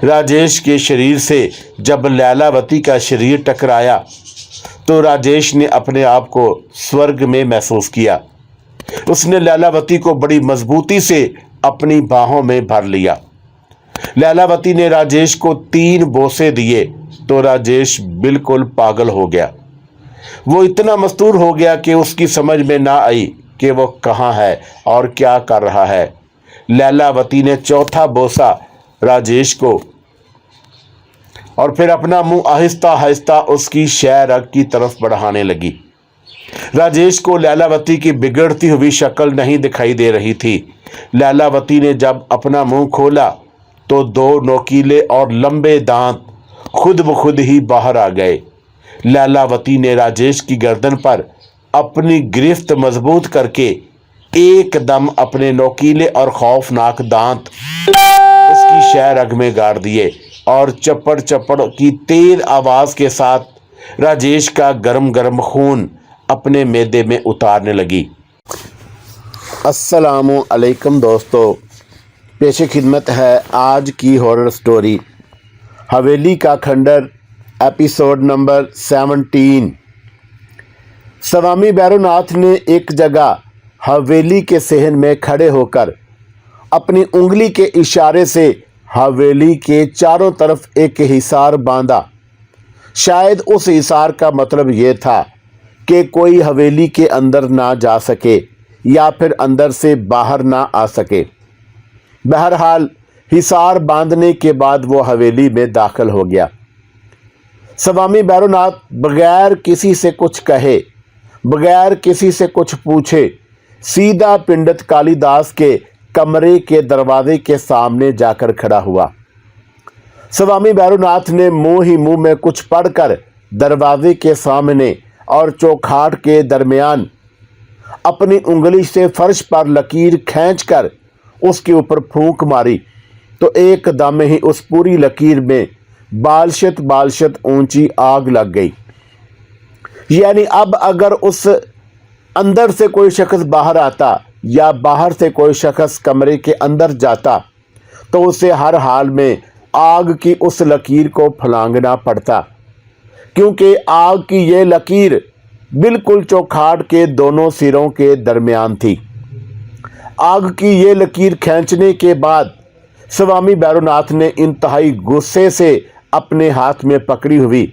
राजेश के शरीर से जब लैलावती का शरीर टकराया तो राजेश ने अपने आप को स्वर्ग में महसूस किया। उसने लैलावती को बड़ी मजबूती से अपनी बाहों में भर लिया। लैलावती ने राजेश को 3 बोसे दिए तो राजेश बिल्कुल पागल हो गया। वो इतना मस्तूर हो गया कि उसकी समझ में ना आई कि वो कहाँ है और क्या कर रहा है। लैलावती ने 4था बोसा राजेश को और फिर अपना मुंह आहिस्ता आहिस्ता उसकी शह रग की तरफ बढ़ाने लगी। राजेश को लैलावती की बिगड़ती हुई शक्ल नहीं दिखाई दे रही थी। लैलावती ने जब अपना मुंह खोला तो 2 नोकीले और लंबे दांत खुद ब खुद ही बाहर आ गए। लैलावती ने राजेश की गर्दन पर अपनी गिरफ्त मजबूत करके एकदम अपने नोकीले और खौफनाक दांत उसकी शह रग में गाड़ दिए और चप्पड़ चप्पड़ की तेज आवाज के साथ राजेश का गरम गरम खून अपने मैदे में उतारने लगी। अस्सलामु अलैकुम दोस्तों, पेश खिदमत है आज की हॉरर स्टोरी हवेली का खंडर एपिसोड नंबर 17। स्वामी भैरवनाथ ने एक जगह हवेली के सहन में खड़े होकर अपनी उंगली के इशारे से हवेली के चारों तरफ एक हिसार बांधा। शायद उस हिसार का मतलब यह था कि कोई हवेली के अंदर ना जा सके या फिर अंदर से बाहर ना आ सके। बहरहाल हिसार बांधने के बाद वो हवेली में दाखिल हो गया। स्वामी भैरवनाथ बगैर किसी से कुछ कहे, बगैर किसी से कुछ पूछे सीधा पंडित कालिदास के कमरे के दरवाजे के सामने जाकर खड़ा हुआ। स्वामी भैरवनाथ ने मुंह ही मुंह में कुछ पढ़कर दरवाजे के सामने और चौखाट के दरमियान अपनी उंगली से फर्श पर लकीर खींचकर उसके ऊपर फूंक मारी तो एकदम ही उस पूरी लकीर में बालशत बालशत ऊंची आग लग गई। यानी अब अगर उस अंदर से कोई शख्स बाहर आता या बाहर से कोई शख्स कमरे के अंदर जाता तो उसे हर हाल में आग की उस लकीर को फलांगना पड़ता, क्योंकि आग की ये लकीर बिल्कुल चौखाट के दोनों सिरों के दरमियान थी। आग की ये लकीर खींचने के बाद स्वामी भैरवनाथ ने इंतहाई गुस्से से अपने हाथ में पकड़ी हुई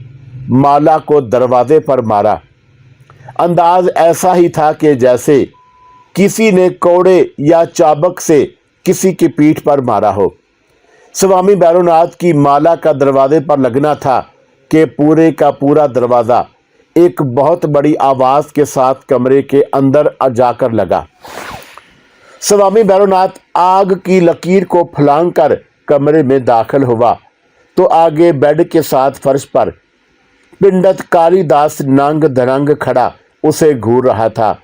माला को दरवाजे पर मारा। अंदाज ऐसा ही था कि जैसे किसी ने कोड़े या चाबक से किसी की पीठ पर मारा हो। स्वामी भैरवनाथ की माला का दरवाजे पर लगना था कि पूरे का पूरा दरवाज़ा एक बहुत बड़ी आवाज़ के साथ कमरे के अंदर जाकर लगा। स्वामी भैरवनाथ आग की लकीर को फलांग कर कमरे में दाखिल हुआ तो आगे बेड के साथ फर्श पर पंडित कालिदास नंग धड़ंग खड़ा उसे घूर रहा था,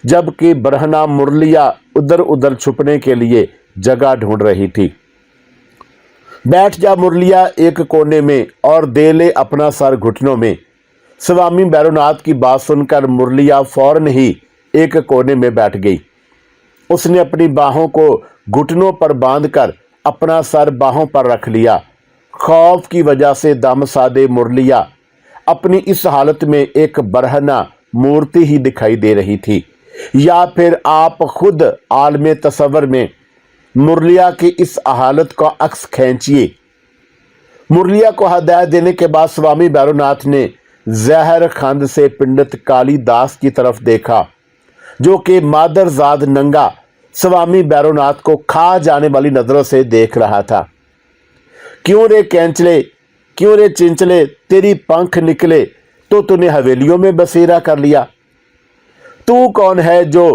जबकि बरहना मुरलिया उधर उधर छुपने के लिए जगह ढूंढ रही थी। बैठ जा मुरलिया एक कोने में और दे ले अपना सर घुटनों में। स्वामी भैरवनाथ की बात सुनकर मुरलिया फौरन ही एक कोने में बैठ गई। उसने अपनी बाहों को घुटनों पर बांधकर अपना सर बाहों पर रख लिया। खौफ की वजह से दम साधे मुरलिया अपनी इस हालत में एक बरहना मूर्ति ही दिखाई दे रही थी, या फिर आप खुद आलमे तसव्वुर में मुरलिया की इस हालत का अक्स खींचिए। मुरलिया को हदायत देने के बाद स्वामी भैरवनाथ ने जहर खंड से पंडित कालिदास की तरफ देखा, जो कि मादरजाद नंगा स्वामी भैरवनाथ को खा जाने वाली नजरों से देख रहा था। क्यों रे कैंचले, क्यों रे चिंचले, तेरी पंख निकले तो तूने हवेलियों में बसेरा कर लिया। तू कौन है जो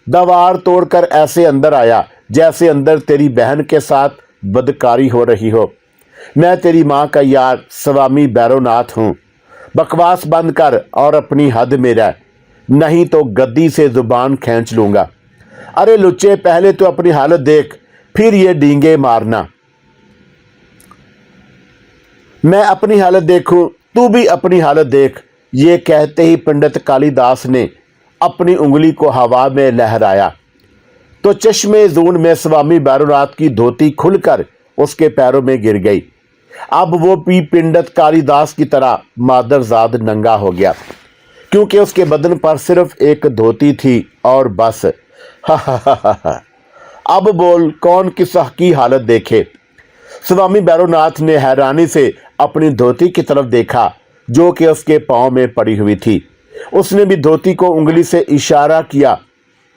दीवार तोड़कर ऐसे अंदर आया जैसे अंदर तेरी बहन के साथ बदकारी हो रही हो। मैं तेरी माँ का यार स्वामी भैरवनाथ हूँ। बकवास बंद कर और अपनी हद में रह, नहीं तो गद्दी से जुबान खींच लूँगा। अरे लुच्चे, पहले तो अपनी हालत देख, फिर ये डींगे मारना। मैं अपनी हालत देखूं, तू भी अपनी हालत देख। ये कहते ही पंडित कालिदास ने अपनी उंगली को हवा में लहराया तो चश्मे जून में स्वामी भैरवनाथ की धोती खुलकर उसके पैरों में गिर गई। अब वो भी पंडित कालिदास की तरह मादरजाद नंगा हो गया, क्योंकि उसके बदन पर सिर्फ एक धोती थी और बस। हा हा हा हा हा। अब बोल कौन किस की हालत देखे। स्वामी भैरवनाथ ने हैरानी से अपनी धोती की तरफ देखा जो कि उसके पांव में पड़ी हुई थी। उसने भी धोती को उंगली से इशारा किया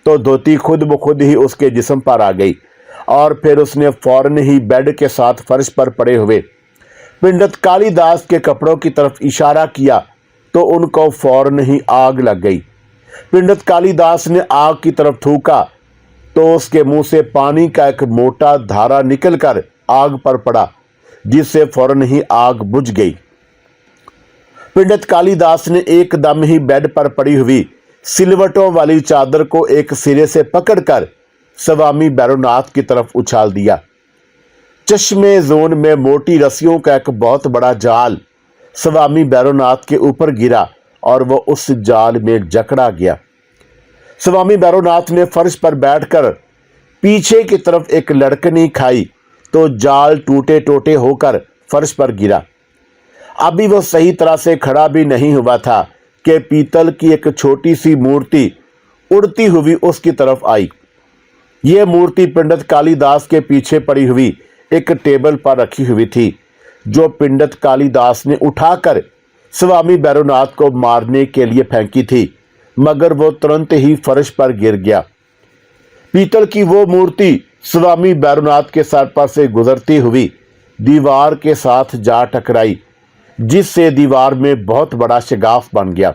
तो धोती खुद ब खुद ही उसके जिस्म पर आ गई और फिर उसने फौरन ही बेड के साथ फर्श पर पड़े हुए पंडित कालिदास के कपड़ों की तरफ इशारा किया तो उनको फौरन ही आग लग गई। पंडित कालिदास ने आग की तरफ थूका तो उसके मुंह से पानी का एक मोटा धारा निकलकर आग पर पड़ा, जिससे फौरन ही आग बुझ गई। पंडित कालिदास ने एकदम ही बेड पर पड़ी हुई सिलवटों वाली चादर को एक सिरे से पकड़कर स्वामी भैरवनाथ की तरफ उछाल दिया। चश्मे जोन में मोटी रस्सियों का एक बहुत बड़ा जाल स्वामी भैरवनाथ के ऊपर गिरा और वह उस जाल में जकड़ा गया। स्वामी भैरवनाथ ने फर्श पर बैठकर पीछे की तरफ एक लड़कनी खाई तो जाल टूटे टूटे होकर फर्श पर गिरा। अभी वह सही तरह से खड़ा भी नहीं हुआ था कि पीतल की एक छोटी सी मूर्ति उड़ती हुई उसकी तरफ आई। यह मूर्ति पंडित कालिदास के पीछे पड़ी हुई एक टेबल पर रखी हुई थी, जो पंडित कालिदास ने उठाकर स्वामी भैरवनाथ को मारने के लिए फेंकी थी, मगर वो तुरंत ही फर्श पर गिर गया। पीतल की वो मूर्ति स्वामी भैरवनाथ के सर पर से गुजरती हुई दीवार के साथ जा टकराई, जिससे दीवार में बहुत बड़ा शगाफ बन गया।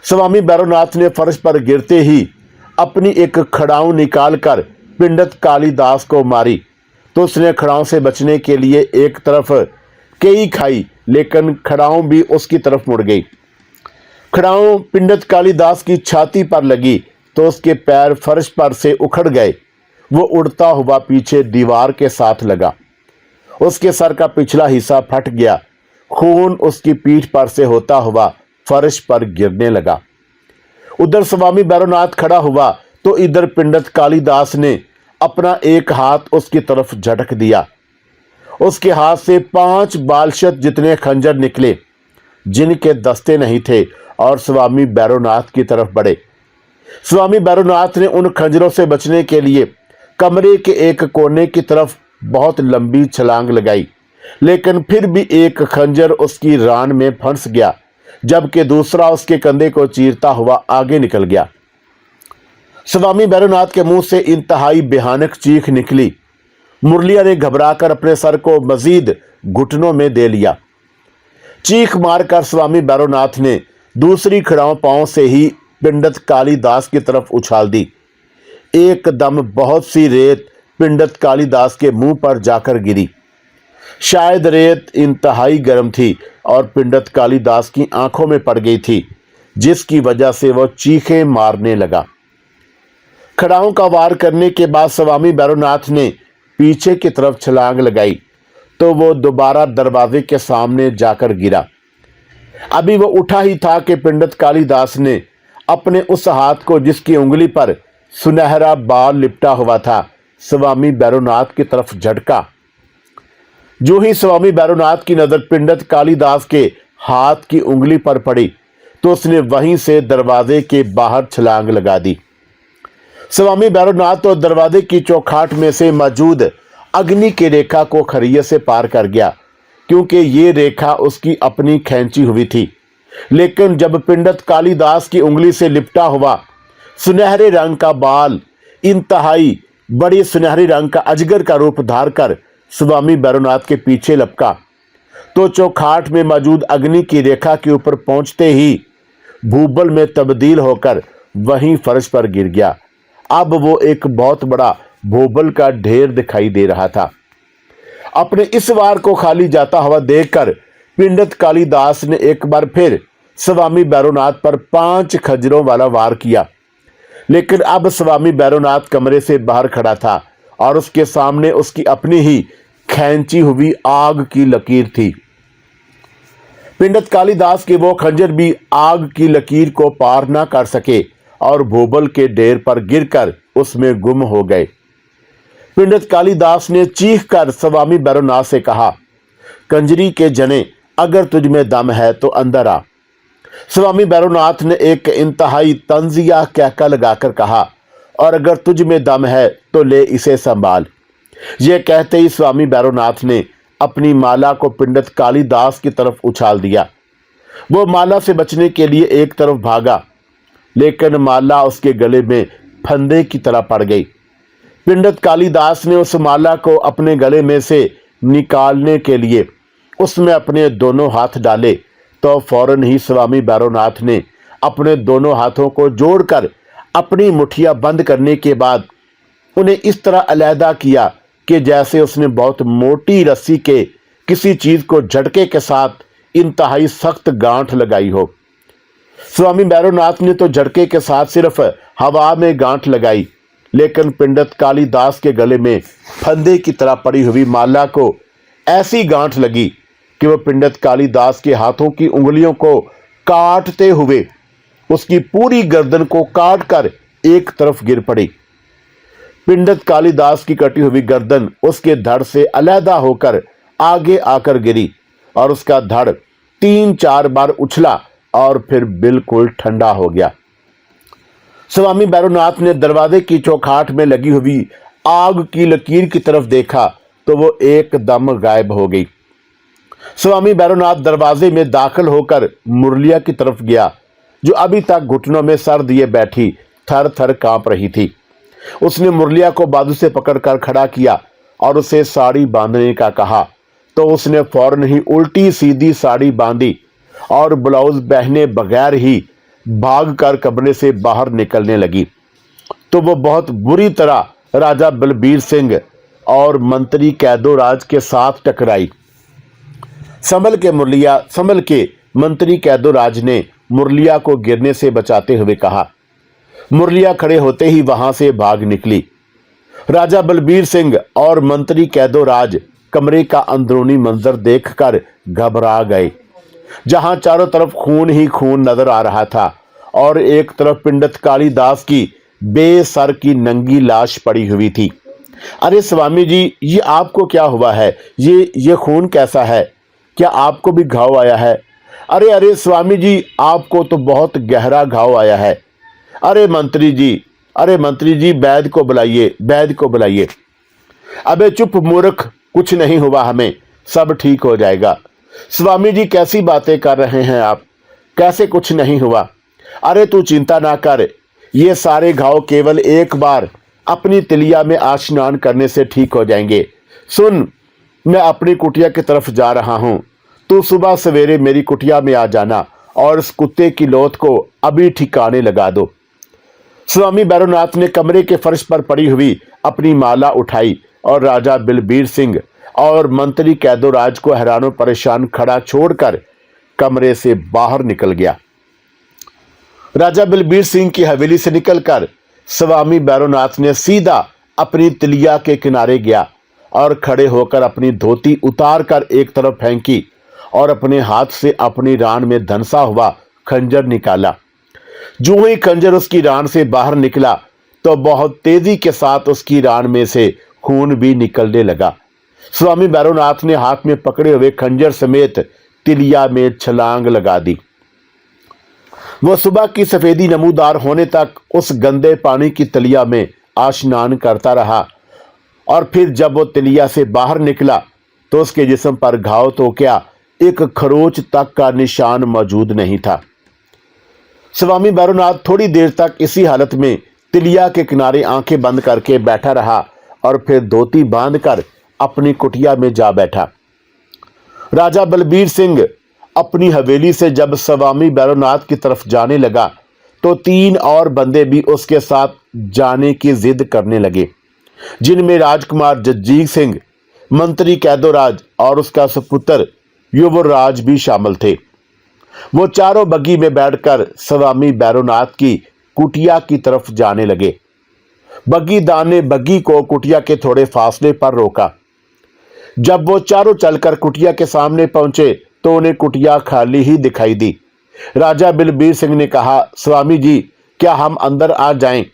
स्वामी भैरवनाथ ने फर्श पर गिरते ही अपनी एक खड़ाऊ निकालकर पंडित कालिदास को मारी तो उसने खड़ाऊ से बचने के लिए एक तरफ कई खाई, लेकिन खड़ाऊ भी उसकी तरफ मुड़ गई। खड़ाऊ पंडित कालिदास की छाती पर लगी तो उसके पैर फर्श पर से उखड़ गए। वो उड़ता हुआ पीछे दीवार के साथ लगा। उसके सर का पिछला हिस्सा फट गया। खून उसकी पीठ पर से होता हुआ फर्श पर गिरने लगा। उधर स्वामी भैरवनाथ खड़ा हुआ तो इधर पंडित कालिदास ने अपना एक हाथ उसकी तरफ झटक दिया। उसके हाथ से 5 बालशत जितने खंजर निकले, जिनके दस्ते नहीं थे, और स्वामी भैरवनाथ की तरफ बढ़े। स्वामी भैरवनाथ ने उन खंजरों से बचने के लिए कमरे के एक कोने की तरफ बहुत लंबी छलांग लगाई, लेकिन फिर भी एक खंजर उसकी रान में फंस गया, जबकि दूसरा उसके कंधे को चीरता हुआ आगे निकल गया। स्वामी भैरवनाथ के मुंह से इंतहाई भयानक चीख निकली। मुरलिया ने घबराकर अपने सर को मजीद घुटनों में दे लिया। चीख मारकर स्वामी भैरवनाथ ने दूसरी खड़ाऊ पांव से ही पंडित कालिदास की तरफ उछाल दी। एकदम बहुत सी रेत पंडित कालिदास के मुंह पर जाकर गिरी। शायद रेत इंतहाई गर्म थी और पंडित कालिदास की आंखों में पड़ गई थी, जिसकी वजह से वह चीखें मारने लगा। खड़ाऊ का वार करने के बाद स्वामी भैरवनाथ ने पीछे की तरफ छलांग लगाई तो वो दोबारा दरवाजे के सामने जाकर गिरा। अभी वो उठा ही था कि पंडित कालिदास ने अपने उस हाथ को, जिसकी उंगली पर सुनहरा बाल लिपटा हुआ था, स्वामी भैरवनाथ की तरफ झटका। जो ही स्वामी भैरवनाथ की नजर पंडित कालिदास के हाथ की उंगली पर पड़ी तो उसने वहीं से दरवाजे के बाहर छलांग लगा दी। स्वामी भैरवनाथ तो दरवाजे की चौखाट में से मौजूद अग्नि की रेखा को खरिये से पार कर गया, क्योंकि ये रेखा उसकी अपनी खींची हुई थी। लेकिन जब पंडित कालिदास की उंगली से लिपटा हुआ सुनहरे रंग का बाल इंतहाई बड़े सुनहरे रंग का अजगर का रूप धार कर स्वामी भैरवनाथ के पीछे लपका तो चौखाट में मौजूद अग्नि की रेखा के ऊपर पहुंचते ही भूबल में तब्दील होकर वहीं फर्श पर गिर गया। अब वो एक बहुत बड़ा भूबल का ढेर दिखाई दे रहा था। अपने इस वार को खाली जाता हुआ देखकर पंडित कालिदास ने एक बार फिर स्वामी भैरवनाथ पर 5 खंजरों वाला वार किया, लेकिन अब स्वामी भैरवनाथ कमरे से बाहर खड़ा था और उसके सामने उसकी अपनी ही खींची हुई आग की लकीर थी। पंडित कालिदास के वो खंजर भी आग की लकीर को पार ना कर सके और भूबल के ढेर पर गिरकर उसमें गुम हो गए। पंडित कालिदास ने चीख कर स्वामी भैरवनाथ से कहा, कंजरी के जने, अगर तुझ में दम है तो अंदर आ। स्वामी भैरवनाथ ने एक इंतहाई तंजिया कहका लगाकर कहा, और अगर तुझ में दम है तो ले इसे संभाल। यह कहते ही स्वामी भैरवनाथ ने अपनी माला को पंडित कालिदास की तरफ उछाल दिया। वो माला से बचने के लिए एक तरफ भागा, लेकिन माला उसके गले में फंदे की तरह पड़ गई। पंडित कालिदास ने उस माला को अपने गले में से निकालने के लिए उसमें अपने दोनों हाथ डाले तो फौरन ही स्वामी भैरवनाथ ने अपने दोनों हाथों को जोड़कर अपनी मुट्ठियां बंद करने के बाद उन्हें इस तरह अलहदा किया कि जैसे उसने बहुत मोटी रस्सी के किसी चीज को झटके के साथ इंतहाई सख्त गांठ लगाई हो। स्वामी भैरवनाथ ने तो झटके के साथ सिर्फ हवा में गांठ लगाई, लेकिन पंडित कालिदास के गले में फंदे की तरह पड़ी हुई माला को ऐसी गांठ लगी कि वह पंडित कालिदास के हाथों की उंगलियों को काटते हुए उसकी पूरी गर्दन को काटकर एक तरफ गिर पड़ी। पंडित कालिदास की कटी हुई गर्दन उसके धड़ से अलहदा होकर आगे आकर गिरी और उसका धड़ 3-4 बार उछला और फिर बिल्कुल ठंडा हो गया। स्वामी भैरवनाथ ने दरवाजे की चौखाट में लगी हुई आग की लकीर की तरफ देखा तो वो एकदम गायब हो गई। स्वामी भैरवनाथ दरवाजे में दाखिल होकर मुरलिया की तरफ गया, जो अभी तक घुटनों में सर दिए बैठी थर थर कांप रही थी। उसने मुरलिया को बाजू से पकड़कर खड़ा किया और उसे साड़ी बांधने का कहा, तो उसने फौरन ही उल्टी सीधी साड़ी बांधी और ब्लाउज पहने बगैर ही भागकर कमरे से बाहर निकलने लगी। तो वो बहुत बुरी तरह राजा बलबीर सिंह और मंत्री कैदोराज के साथ टकराई। संभल के मंत्री कैदोराज ने मुरलिया को गिरने से बचाते हुए कहा। मुरलिया खड़े होते ही वहां से भाग निकली। राजा बलबीर सिंह और मंत्री कैदोराज कमरे का अंदरूनी मंजर देखकर घबरा गए, जहां चारों तरफ खून ही खून नजर आ रहा था और एक तरफ पंडित कालिदास की बेसर की नंगी लाश पड़ी हुई थी। अरे स्वामी जी, ये आपको क्या हुआ है? ये खून कैसा है? क्या आपको भी घाव आया है? अरे स्वामी जी, आपको तो बहुत गहरा घाव आया है। अरे मंत्री जी, वैद्य को बुलाइए। अबे चुप मूर्ख, कुछ नहीं हुआ, हमें सब ठीक हो जाएगा। स्वामी जी, कैसी बातें कर रहे हैं आप? कैसे कुछ नहीं हुआ? अरे तू चिंता ना कर, ये सारे घाव केवल एक बार अपनी तिलिया में स्नान करने से ठीक हो जाएंगे। सुन, मैं अपनी कुटिया की तरफ जा रहा हूं, तू सुबह सवेरे मेरी कुटिया में आ जाना और इस कुत्ते की लौत को अभी ठिकाने लगा दो। स्वामी भैरवनाथ ने कमरे के फर्श पर पड़ी हुई अपनी माला उठाई और राजा बलबीर सिंह और मंत्री कैदोराज को हैरान परेशान खड़ा छोड़कर कमरे से बाहर निकल गया। राजा बलबीर सिंह की हवेली से निकलकर स्वामी भैरवनाथ ने सीधा अपनी तिलिया के किनारे गया और खड़े होकर अपनी धोती उतार कर एक तरफ फेंकी और अपने हाथ से अपनी रान में धंसा हुआ खंजर निकाला। जो ही खंजर उसकी रान से बाहर निकला तो बहुत तेजी के साथ उसकी रान में से खून भी निकलने लगा। स्वामी भैरवनाथ ने हाथ में पकड़े हुए खंजर समेत तिलिया में छलांग लगा दी। वो सुबह की सफेदी नमूदार होने तक उस गंदे पानी की तिलिया में स्नान करता रहा और फिर जब वो तिलिया से बाहर निकला तो उसके जिस्म पर घाव तो क्या, एक खरोच तक का निशान मौजूद नहीं था। स्वामी भैरवनाथ थोड़ी देर तक इसी हालत में तिलिया के किनारे आंखें बंद करके बैठा रहा और फिर धोती बांधकर अपनी कुटिया में जा बैठा। राजा बलबीर सिंह अपनी हवेली से जब स्वामी भैरवनाथ की तरफ जाने लगा तो 3 और बंदे भी उसके साथ जाने की जिद करने लगे, जिनमें राजकुमार जगजीत सिंह, मंत्री कैदोराज और उसका सुपुत्र युवराज भी शामिल थे। वो चारों बग्गी में बैठकर स्वामी भैरवनाथ की कुटिया की तरफ जाने लगे। बग्गीदार ने बग्गी को कुटिया के थोड़े फासले पर रोका। जब वो चारों चलकर कुटिया के सामने पहुंचे तो उन्हें कुटिया खाली ही दिखाई दी। राजा बलबीर सिंह ने कहा, स्वामी जी, क्या हम अंदर आ जाएं?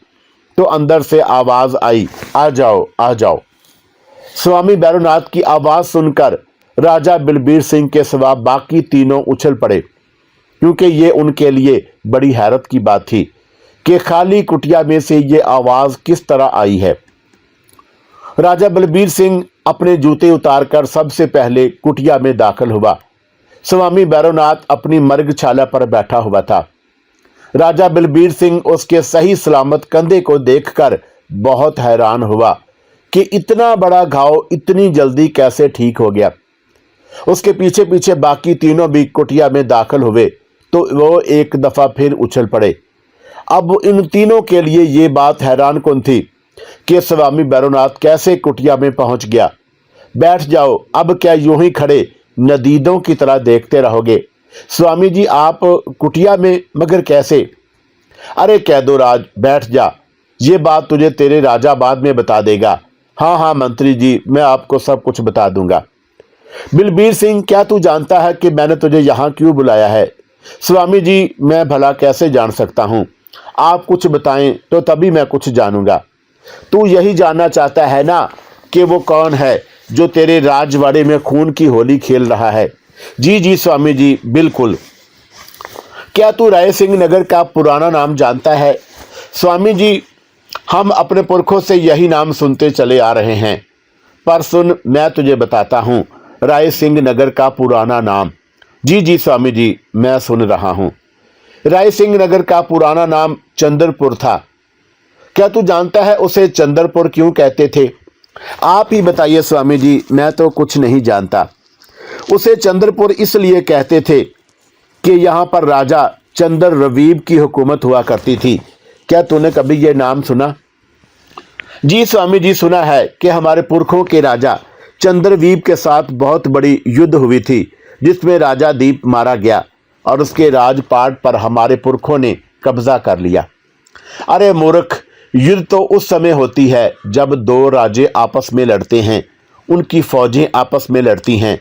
तो अंदर से आवाज आई, आ जाओ आ जाओ। स्वामी भैरवनाथ की आवाज सुनकर राजा बलबीर सिंह के सिवा बाकी तीनों उछल पड़े, क्योंकि ये उनके लिए बड़ी हैरत की बात थी कि खाली कुटिया में से ये आवाज किस तरह आई है। राजा बलबीर सिंह अपने जूते उतारकर सबसे पहले कुटिया में दाखिल हुआ। स्वामी भैरवनाथ अपनी मृगशाला पर बैठा हुआ था। राजा बलबीर सिंह उसके सही सलामत कंधे को देखकर बहुत हैरान हुआ कि इतना बड़ा घाव इतनी जल्दी कैसे ठीक हो गया। उसके पीछे पीछे बाकी तीनों भी कुटिया में दाखिल हुए तो वो एक दफा फिर उछल पड़े। अब इन तीनों के लिए ये बात हैरान कुन थी कि स्वामी भैरवनाथ कैसे कुटिया में पहुंच गया। बैठ जाओ, अब क्या यूं ही खड़े नदीदों की तरह देखते रहोगे? स्वामी जी आप कुटिया में, मगर कैसे? अरे कह दो राज, बैठ जा, ये बात तुझे तेरे राजा बाद में बता देगा। हाँ हाँ मंत्री जी, मैं आपको सब कुछ बता दूंगा। बलबीर सिंह, क्या तू जानता है कि मैंने तुझे यहाँ क्यों बुलाया है? स्वामी जी मैं भला कैसे जान सकता हूँ, आप कुछ बताएं तो तभी मैं कुछ जानूंगा। तू यही जानना चाहता है ना कि वो कौन है जो तेरे राजवाड़े में खून की होली खेल रहा है? जी जी स्वामी जी, बिल्कुल। क्या तू राय सिंह नगर का पुराना नाम जानता है? स्वामी जी हम अपने पुरखों से यही नाम सुनते चले आ रहे हैं, पर सुन मैं तुझे बताता हूँ राय सिंह नगर का पुराना नाम। जी जी स्वामी जी, मैं सुन रहा हूँ। राय सिंह नगर का पुराना नाम चंद्रपुर था। क्या तू जानता है उसे चंद्रपुर क्यों कहते थे? आप ही बताइए स्वामी जी, मैं तो कुछ नहीं जानता। उसे चंद्रपुर इसलिए कहते थे कि यहाँ पर राजा चंद्र रवीब की हुकूमत हुआ करती थी। क्या तूने कभी ये नाम सुना? जी स्वामी जी, सुना है कि हमारे पुरखों के राजा चंद्रवीब के साथ बहुत बड़ी युद्ध हुई थी, जिसमें राजा दीप मारा गया और उसके राजपाट पर हमारे पुरखों ने कब्जा कर लिया। अरे मूर्ख, युद्ध तो उस समय होती है जब दो राजे आपस में लड़ते हैं, उनकी फौजें आपस में लड़ती हैं,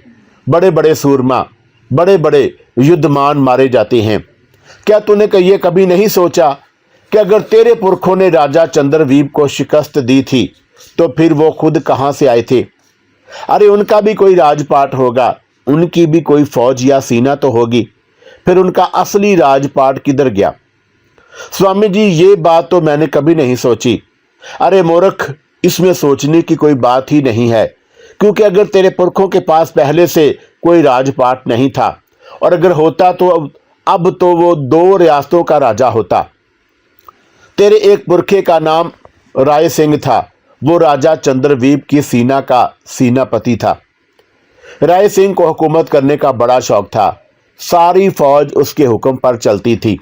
बड़े बड़े सूरमा, बड़े बड़े युद्धमान मारे जाते हैं। क्या तूने ये कभी नहीं सोचा कि अगर तेरे पुरखों ने राजा चंद्रवीब को शिकस्त दी थी तो फिर वो खुद कहाँ से आए थे? अरे उनका भी कोई राजपाट होगा, उनकी भी कोई फौज या सीना तो होगी, फिर उनका असली राजपाट किधर गया? स्वामी जी ये बात तो मैंने कभी नहीं सोची। अरे मूर्ख, इसमें सोचने की कोई बात ही नहीं है, क्योंकि अगर तेरे पुरखों के पास पहले से कोई राजपाट नहीं था और अगर होता तो अब तो वो दो रियासतों का राजा होता। तेरे एक पुरखे का नाम राय सिंह था, वो राजा चंद्रवीब की सीना का सीनापति था। राय सिंह को हुकूमत करने का बड़ा शौक था, सारी फौज उसके हुक्म पर चलती थी।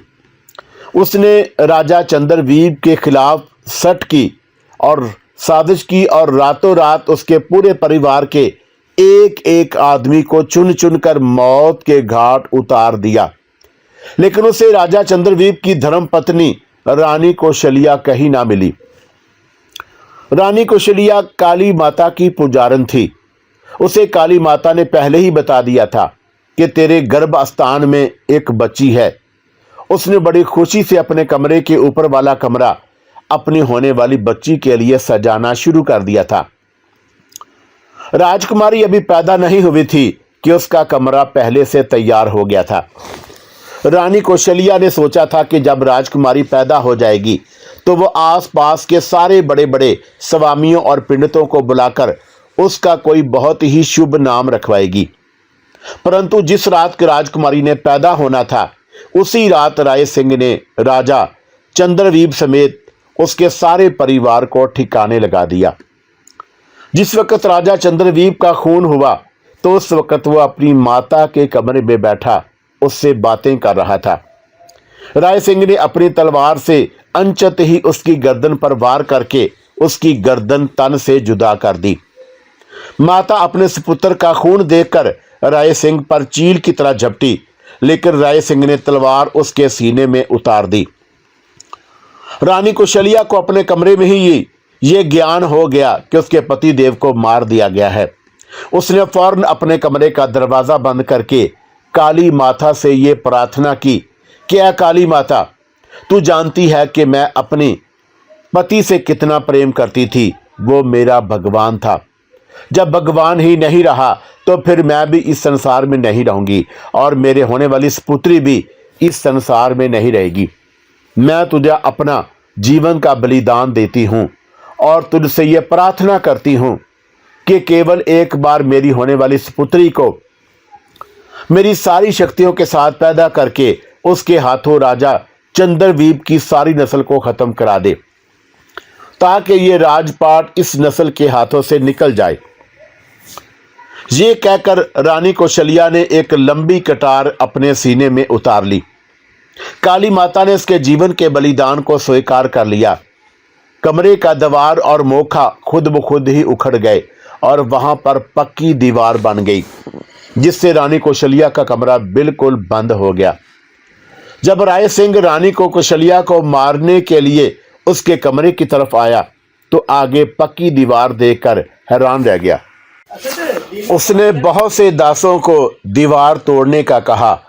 उसने राजा चंद्रवीब के खिलाफ सट की और साजिश की और रातों रात उसके पूरे परिवार के एक एक आदमी को चुन चुन कर मौत के घाट उतार दिया। लेकिन उसे राजा चंद्रवीब की धर्मपत्नी रानी कौशल्या कहीं ना मिली। रानी कौशल्या काली माता की पुजारन थी। उसे काली माता ने पहले ही बता दिया था कि तेरे गर्भ स्थान में एक बच्ची है। उसने बड़ी खुशी से अपने कमरे के ऊपर वाला कमरा अपनी होने वाली बच्ची के लिए सजाना शुरू कर दिया था। राजकुमारी अभी पैदा नहीं हुई थी कि उसका कमरा पहले से तैयार हो गया था। रानी कौशल्या ने सोचा था कि जब राजकुमारी पैदा हो जाएगी तो वो आसपास के सारे बड़े बड़े स्वामियों और पंडितों को बुलाकर उसका कोई बहुत ही शुभ नाम रखवाएगी। परंतु जिस रात की राजकुमारी ने पैदा होना था उसी रात राय सिंह ने राजा चंद्रवीब समेत उसके सारे परिवार को ठिकाने लगा दिया। जिस वक्त राजा चंद्रवीब का खून हुआ तो उस वक्त वो अपनी माता के कमरे में बैठा उससे बातें कर रहा था। राय सिंह ने अपनी तलवार से अंचत ही उसकी गर्दन पर वार करके उसकी गर्दन तन से जुदा कर दी। माता अपने सुपुत्र का खून देखकर राय सिंह पर चील की तरह झपटी, लेकिन राय सिंह ने तलवार उसके सीने में उतार दी। रानी कौशल्या को अपने कमरे में ही ये ज्ञान हो गया कि उसके पति देव को मार दिया गया है। उसने फौरन अपने कमरे का दरवाजा बंद करके काली माता से ये प्रार्थना की कि ऐ काली माता, तू जानती है कि मैं अपने पति से कितना प्रेम करती थी, वो मेरा भगवान था। जब भगवान ही नहीं रहा तो फिर मैं भी इस संसार में नहीं रहूंगी और मेरे होने वाली सपुत्री भी इस संसार में नहीं रहेगी। मैं तुझे अपना जीवन का बलिदान देती हूँ और तुझसे ये प्रार्थना करती हूँ कि केवल एक बार मेरी होने वाली सपुत्री को मेरी सारी शक्तियों के साथ पैदा करके उसके हाथों राजा चंद्रवीप की सारी नस्ल को खत्म करा दे, ताकि ये राजपाट इस नस्ल के हाथों से निकल जाए। ये कहकर रानी कौशल्या ने एक लंबी कटार अपने सीने में उतार ली। काली माता ने उसके जीवन के बलिदान को स्वीकार कर लिया। कमरे का दीवार और मोखा खुद ब खुद ही उखड़ गए और वहां पर पक्की दीवार बन गई, जिससे रानी कौशल्या का कमरा बिल्कुल बंद हो गया। जब राय सिंह रानी को कौशल्या को मारने के लिए उसके कमरे की तरफ आया तो आगे पक्की दीवार देखकर हैरान रह गया। उसने बहुत से दासों को दीवार तोड़ने का कहा,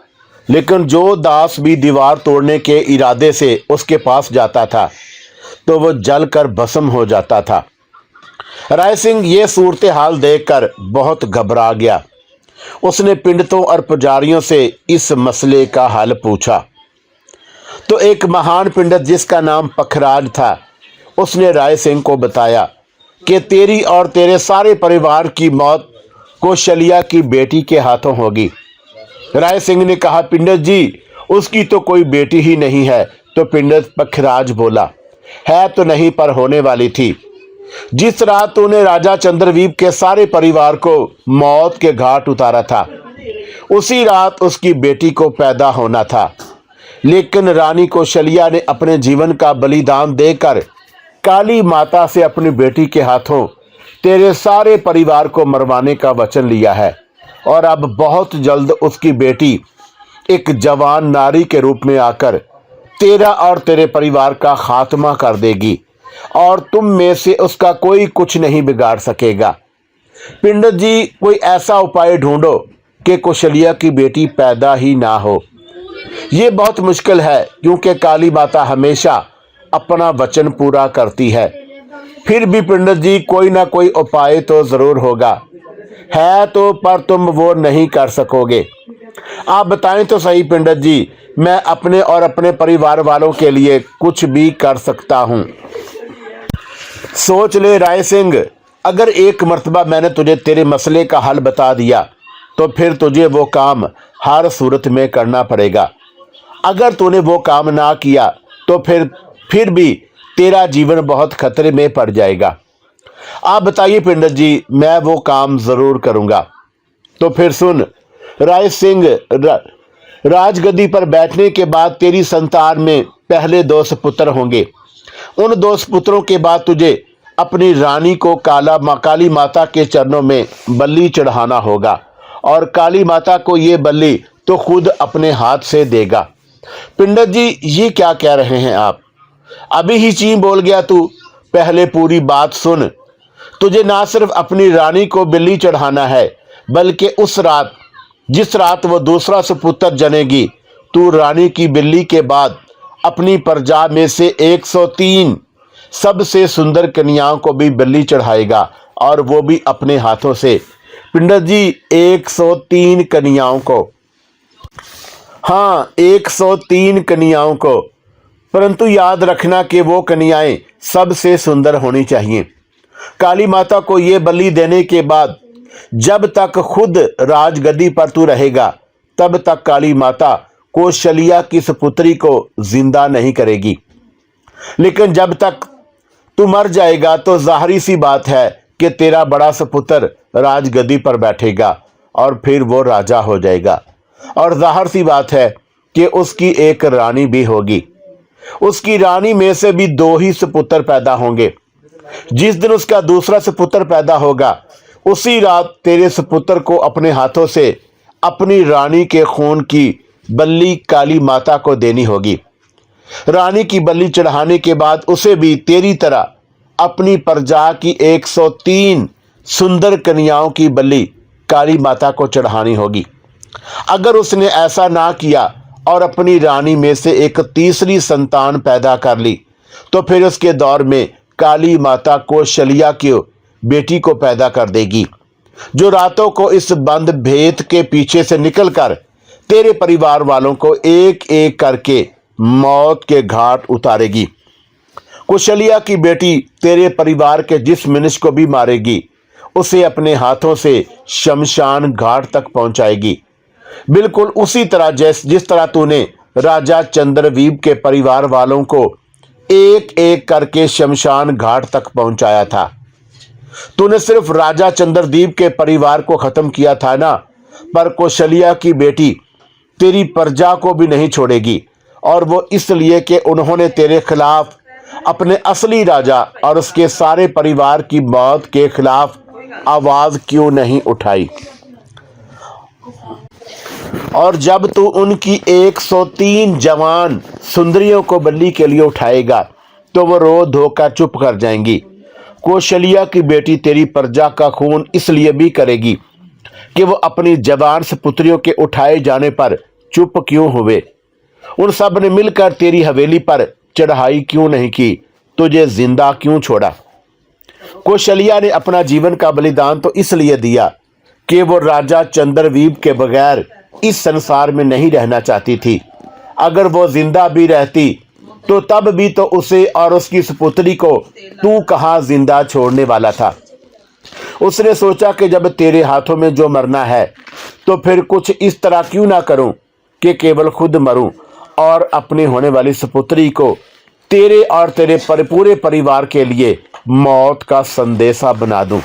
लेकिन जो दास भी दीवार तोड़ने के इरादे से उसके पास जाता था तो वह जलकर भस्म हो जाता था। राय सिंह ये सूरत हाल देखकर बहुत घबरा गया। उसने पंडितों और पुजारियों से इस मसले का हल पूछा तो एक महान पंडित जिसका नाम पखराज था, उसने राय सिंह को बताया कि तेरी और तेरे सारे परिवार की मौत कौशल्या की बेटी के हाथों होगी। राय सिंह ने कहा, पंडित जी, उसकी तो कोई बेटी ही नहीं है। तो पंडित पखराज बोला, है तो नहीं पर होने वाली थी। जिस रात तूने राजा चंद्रवीप के सारे परिवार को मौत के घाट उतारा था, उसी रात उसकी बेटी को पैदा होना था। लेकिन रानी कौशल्या ने अपने जीवन का बलिदान देकर काली माता से अपनी बेटी के हाथों तेरे सारे परिवार को मरवाने का वचन लिया है और अब बहुत जल्द उसकी बेटी एक जवान नारी के रूप में आकर तेरा और तेरे परिवार का खात्मा कर देगी और तुम में से उसका कोई कुछ नहीं बिगाड़ सकेगा। पंडित जी, कोई ऐसा उपाय ढूंढो कि कौशल्या की बेटी पैदा ही ना हो। ये बहुत मुश्किल है, क्योंकि काली माता हमेशा अपना वचन पूरा करती है। फिर भी पंडित जी, कोई ना कोई उपाय तो जरूर होगा। है तो पर तुम वो नहीं कर सकोगे। आप बताएं तो सही पंडित जी, मैं अपने और अपने परिवार वालों के लिए कुछ भी कर सकता हूं। सोच ले राय सिंह, अगर एक मर्तबा मैंने तुझे तेरे मसले का हल बता दिया तो फिर तुझे वो काम हर सूरत में करना पड़ेगा। अगर तूने वो काम ना किया तो फिर भी तेरा जीवन बहुत खतरे में पड़ जाएगा। आप बताइए पंडित जी, मैं वो काम जरूर करूंगा। तो फिर सुन राय सिंह, राजगद्दी पर बैठने के बाद तेरी संतान में पहले 2 सुपुत्र होंगे। उन 2 सुपुत्रों के बाद तुझे अपनी रानी को काली माता के चरणों में बलि चढ़ाना होगा और काली माता को ये बलि तो खुद अपने हाथ से देगा। पंडित जी, ये क्या कह रहे हैं आप? अभी ही ची बोल गया तू। पहले पूरी बात सुन। तुझे ना सिर्फ अपनी रानी को बलि चढ़ाना है, बल्कि उस रात जिस रात वो दूसरा सुपुत्र जनेगी, तू रानी की बलि के बाद अपनी प्रजा में से 103 सबसे सुंदर कन्याओं को भी बलि चढ़ाएगा और वो भी अपने हाथों से। पंडित जी, 103 कन्याओं को? हाँ, 103 कन्याओं को, परंतु याद रखना कि वो कन्याएं सबसे सुंदर होनी चाहिए। काली माता को ये बलि देने के बाद जब तक खुद राजगद्दी पर तू रहेगा, तब तक काली माता कौशल्या की सुपुत्री को जिंदा नहीं करेगी। लेकिन जब तक तू मर जाएगा तो जाहिर सी बात है कि तेरा बड़ा सुपुत्र राजगद्दी पर बैठेगा और फिर वो राजा हो जाएगा। और जाहिर सी बात है कि उसकी एक रानी भी होगी। उसकी रानी में से भी 2 ही सुपुत्र पैदा होंगे। जिस दिन उसका दूसरा सुपुत्र पैदा होगा, उसी रात तेरे सुपुत्र को अपने हाथों से अपनी रानी के खून की बलि काली माता को देनी होगी। रानी की बलि चढ़ाने के बाद उसे भी तेरी तरह अपनी प्रजा की 103 सुंदर कन्याओं की बलि काली माता को चढ़ानी होगी। अगर उसने ऐसा ना किया और अपनी रानी में से एक तीसरी संतान पैदा कर ली, तो फिर उसके दौर में काली माता कौशल्या को बेटी को पैदा कर देगी, जो रातों को इस बंद भेद के पीछे से निकलकर तेरे परिवार वालों को एक एक करके मौत के घाट उतारेगी। कुशलिया की बेटी तेरे परिवार के जिस मनुष्य को भी मारेगी, उसे अपने हाथों से शमशान घाट तक पहुंचाएगी, बिल्कुल उसी तरह जिस तरह तूने राजा चंद्रवीप के परिवार वालों को एक एक करके शमशान घाट तक पहुंचाया था। तूने सिर्फ राजा चंद्रदीप के परिवार को खत्म किया था ना, पर कौशल्या की बेटी तेरी प्रजा को भी नहीं छोड़ेगी, और वो इसलिए कि उन्होंने तेरे खिलाफ अपने असली राजा और उसके सारे परिवार की मौत के खिलाफ आवाज क्यों नहीं उठाई। और जब तू उनकी 103 जवान सुंदरियों को बलि के लिए उठाएगा तो वो रो धोकर चुप कर जाएंगी। कौशल्या की बेटी तेरी प्रजा का खून इसलिए भी करेगी कि वो अपनी जवान सपुत्रियों के उठाए जाने पर चुप क्यों हुए। उन सब ने मिलकर तेरी हवेली पर चढ़ाई क्यों नहीं की, तुझे जिंदा क्यों छोड़ा। कौशल्या ने अपना जीवन का बलिदान तो इसलिए दिया कि वो राजा चंद्रवीप के बगैर इस संसार में नहीं रहना चाहती थी। अगर वो जिंदा भी रहती तो तब भी तो उसे और उसकी सुपुत्री को तू कहाँ जिंदा छोड़ने वाला था। उसने सोचा कि जब तेरे हाथों में जो मरना है तो फिर कुछ इस तरह क्यों ना करूं कि केवल खुद मरूं और अपनी होने वाली सुपुत्री को तेरे और तेरे पूरे परिवार के लिए मौत का संदेशा बना दूं।